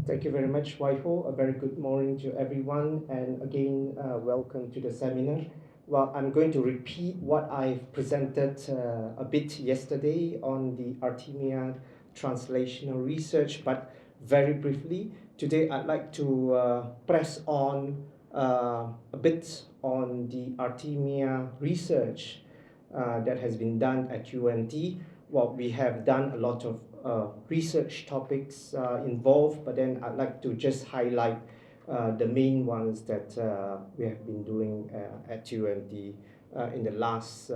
Thank you very much, Waiho. A very good morning to everyone, and again, welcome to the seminar. Well, I'm going to repeat what I've presented a bit yesterday on the Artemia translational research, but very briefly, today I'd like to press on a bit on the Artemia research that has been done at UMT. Well, we have done a lot of research topics involved, but then I'd like to just highlight the main ones that we have been doing at UMT in the last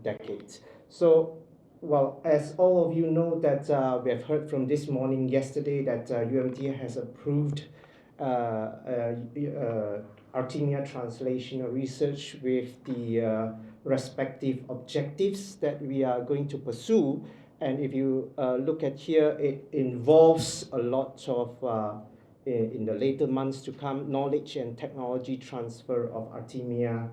decade. So, well, as all of you know that we have heard from this morning yesterday that UMT has approved Artemia translational research with the respective objectives that we are going to pursue. And if you look at here, it involves a lot of, in the later months to come, knowledge and technology transfer of Artemia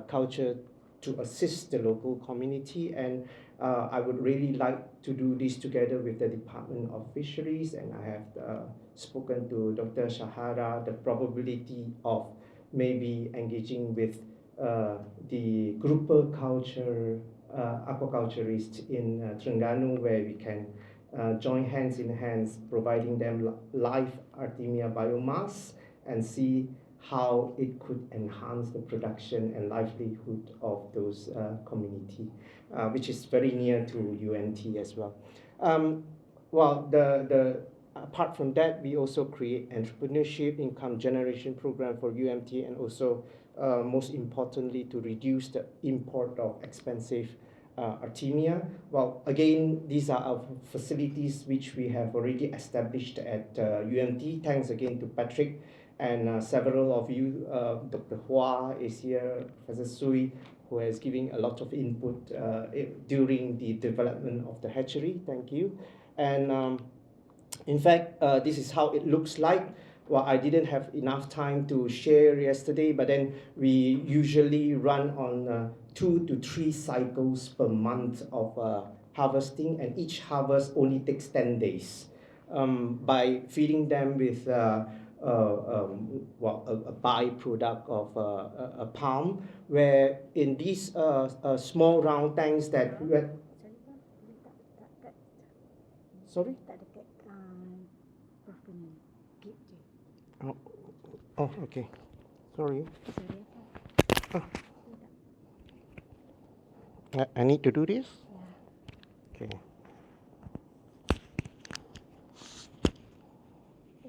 culture to assist the local community. And I would really like to do this together with the Department of Fisheries, and I have spoken to Dr. Shahara, the probability of maybe engaging with the grouper culture, aquaculturists in Terengganu, where we can join hands in hands, providing them live Artemia biomass and see how it could enhance the production and livelihood of those community, which is very near to UNT as well. Well, apart from that, we also create entrepreneurship income generation program for UMT, and also most importantly to reduce the import of expensive Artemia. Well, again, these are our facilities which we have already established at UMT. Thanks again to Patrick and several of you. Dr. Hua is here, Professor Sui, who has given a lot of input during the development of the hatchery. Thank you. And in fact, this is how it looks like. Well, I didn't have enough time to share yesterday, but then we usually run on 2 to 3 cycles per month of harvesting, and each harvest only takes 10 days. By feeding them with well, a byproduct of a palm, where in these small round tanks that... Sorry? Oh, okay. Sorry. Oh. I need to do this? Okay.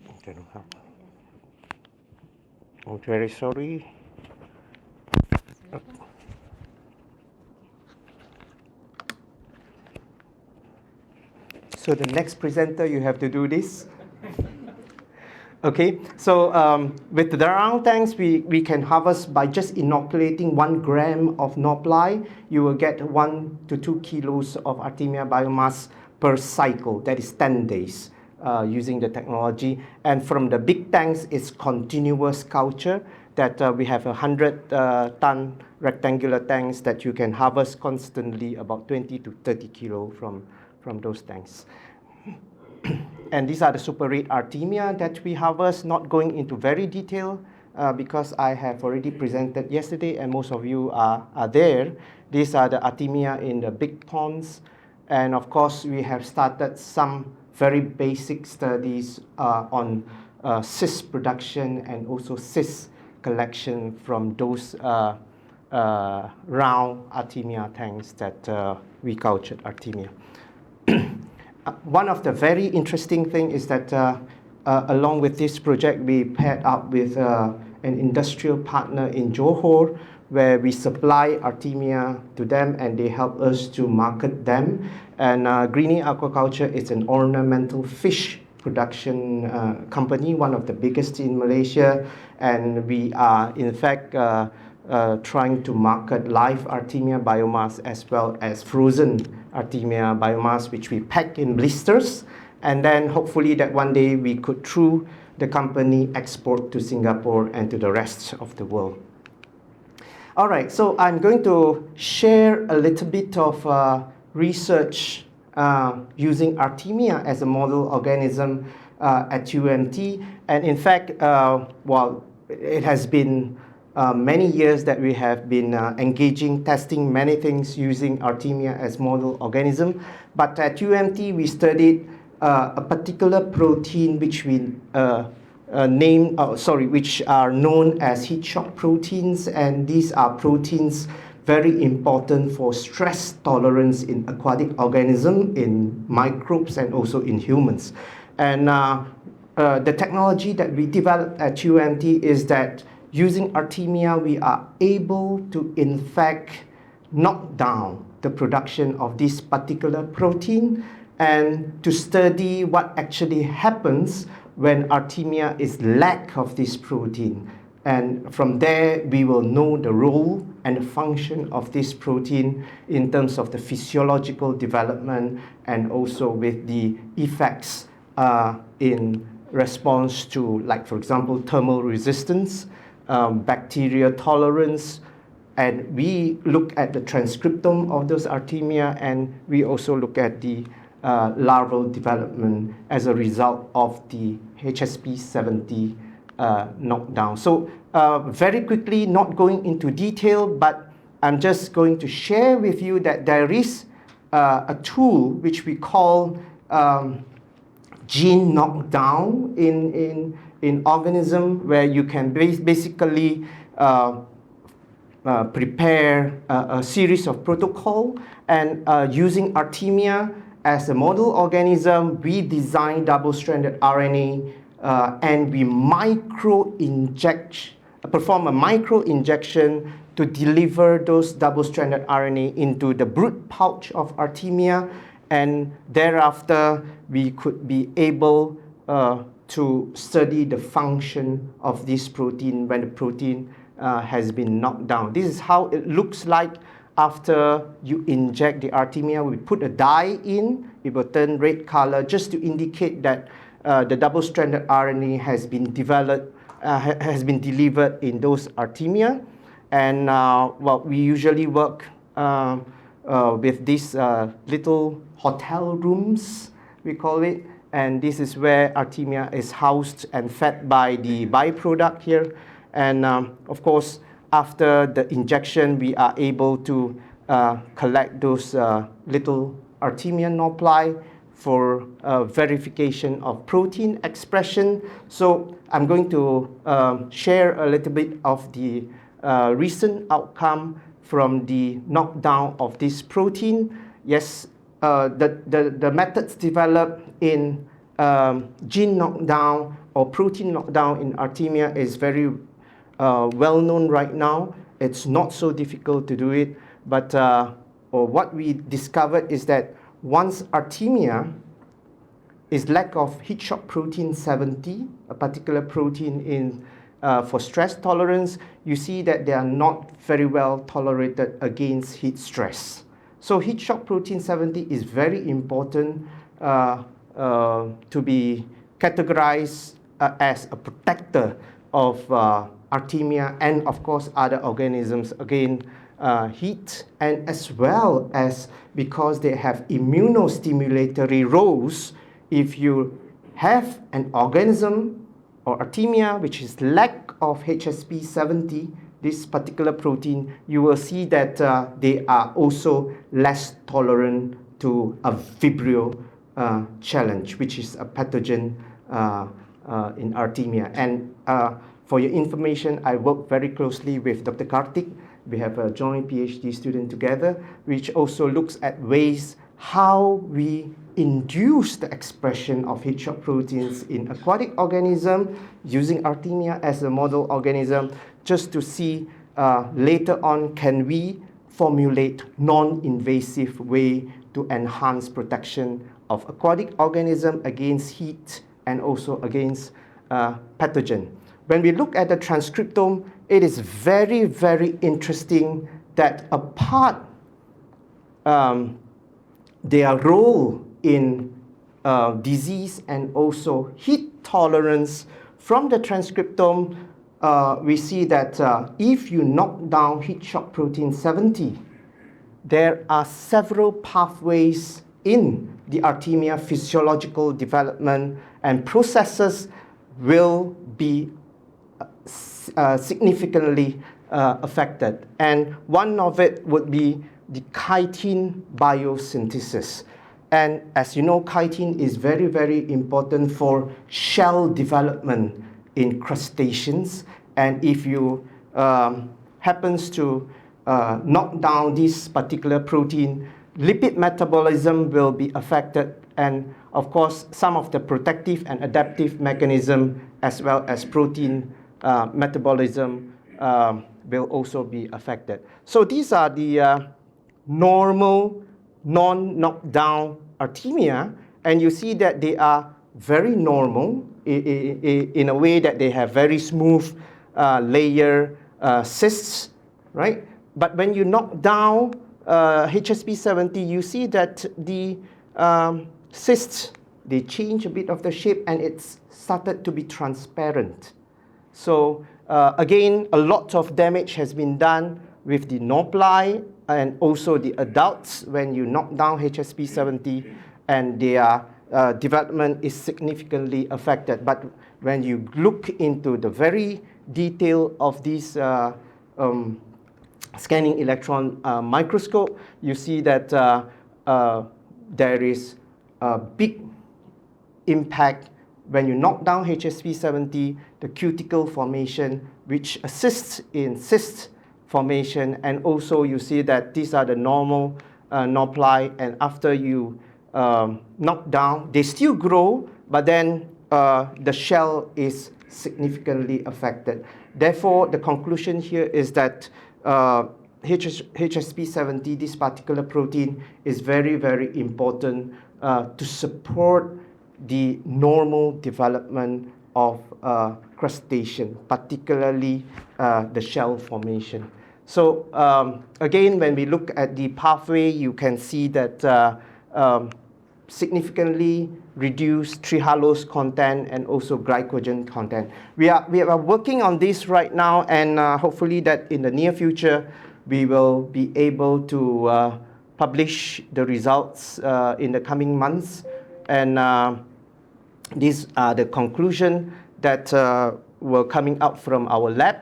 I don't have. I'm very sorry. So the next presenter, you have to do this. Okay, so with the round tanks, we can harvest by just inoculating 1 gram of nopli. You will get 1 to 2 kilos of Artemia biomass per cycle. That is 10 days using the technology. And from the big tanks, it's continuous culture that we have 100-ton rectangular tanks that you can harvest constantly, about 20 to 30 kilo from those tanks. And these are the super red Artemia that we harvest, not going into very detail because I have already presented yesterday and most of you are there. These are the Artemia in the big ponds. And of course, we have started some very basic studies on cyst production and also cyst collection from those round Artemia tanks that we cultured Artemia. One of the very interesting things is that along with this project, we paired up with an industrial partner in Johor, where we supply Artemia to them and they help us to market them. And Brine Aquaculture is an ornamental fish production company, one of the biggest in Malaysia. And we are, in fact, trying to market live Artemia biomass as well as frozen Artemia biomass, which we pack in blisters, and then hopefully that one day we could, through the company, export to Singapore and to the rest of the world. All right, so I'm going to share a little bit of research using Artemia as a model organism at UMT. And in fact, well, it has been many years that we have been engaging, testing many things using Artemia as model organism. But at UMT, we studied a particular protein which we which are known as heat shock proteins, and these are proteins very important for stress tolerance in aquatic organism, in microbes, and also in humans. And the technology that we developed at UMT is that using Artemia, we are able to in fact knock down the production of this particular protein and to study what actually happens when Artemia is lack of this protein. And from there, we will know the role and the function of this protein in terms of the physiological development and also with the effects in response to, like, for example, thermal resistance, bacteria tolerance, and we look at the transcriptome of those Artemia, and we also look at the larval development as a result of the HSP70 knockdown. So very quickly, not going into detail, but I'm just going to share with you that there is a tool which we call gene knockdown in organism, where you can basically prepare a series of protocol, and using Artemia as a model organism, we design double-stranded RNA and we perform a micro-injection to deliver those double-stranded RNA into the brood pouch of Artemia, and thereafter we could be able to study the function of this protein when the protein has been knocked down. This is how it looks like after you inject the Artemia. We put a dye in, it will turn red color just to indicate that the double-stranded RNA has been developed, has been delivered in those Artemia. And well, we usually work with these little hotel rooms, we call it, and this is where Artemia is housed and fed by the byproduct here. And of course, after the injection, we are able to collect those little Artemia nuclei for verification of protein expression. So I'm going to share a little bit of the recent outcome from the knockdown of this protein. Yes, the methods developed in gene knockdown or protein knockdown in Artemia is very well known right now. It's not so difficult to do it, but what we discovered is that once Artemia is lack of heat shock protein 70, a particular protein in for stress tolerance, you see that they are not very well tolerated against heat stress. So heat shock protein 70 is very important to be categorized as a protector of Artemia and of course other organisms against heat, and as well as because they have immunostimulatory roles. If you have an organism or Artemia which is lack of HSP70, this particular protein, you will see that they are also less tolerant to a Vibrio challenge, which is a pathogen in Artemia. And for your information, I work very closely with Dr. Karthik. We have a joint PhD student together, which also looks at ways how we induce the expression of heat shock proteins in aquatic organism using Artemia as a model organism, just to see later on, can we formulate non-invasive way to enhance protection of aquatic organism against heat and also against pathogen. When we look at the transcriptome, it is very, very interesting that apart their role in disease and also heat tolerance, from the transcriptome, we see that if you knock down heat shock protein 70, there are several pathways in the Artemia physiological development and processes will be significantly affected. And one of it would be the chitin biosynthesis. And as you know, chitin is very, very important for shell development in crustaceans. And if you happens to knock down this particular protein, lipid metabolism will be affected, and of course some of the protective and adaptive mechanism as well as protein metabolism will also be affected. So these are the normal non-knockdown Artemia, and you see that they are very normal in a way that they have very smooth layer cysts, right? But when you knock down HSP70, you see that the cysts, they change a bit of the shape and it's started to be transparent. So again, a lot of damage has been done with the nopli and also the adults when you knock down HSP70, and their development is significantly affected. But when you look into the very detail of these scanning electron microscope, you see that there is a big impact when you knock down HSP70, the cuticle formation, which assists in cyst formation, and also you see that these are the normal nopli, and after you knock down, they still grow, but then the shell is significantly affected. Therefore, the conclusion here is that HSP70, this particular protein, is very, very important to support the normal development of crustacean, particularly the shell formation. So again, when we look at the pathway, you can see that significantly reduced trehalose content and also glycogen content. We are working on this right now, and hopefully that in the near future we will be able to publish the results in the coming months. And these are the conclusion that were coming out from our lab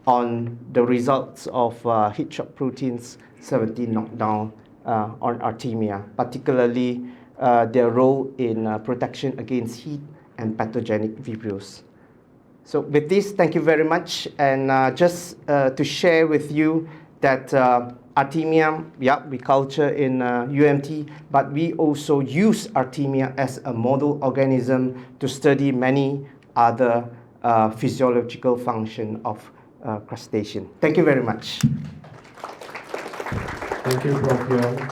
on the results of heat shock proteins 17 knockdown on Artemia, particularly their role in protection against heat and pathogenic vibrios. So with this, thank you very much. And just to share with you that Artemia, yeah, we culture in UMT, but we also use Artemia as a model organism to study many other physiological function of crustacean. Thank you very much. Thank you, Prof. Yeong.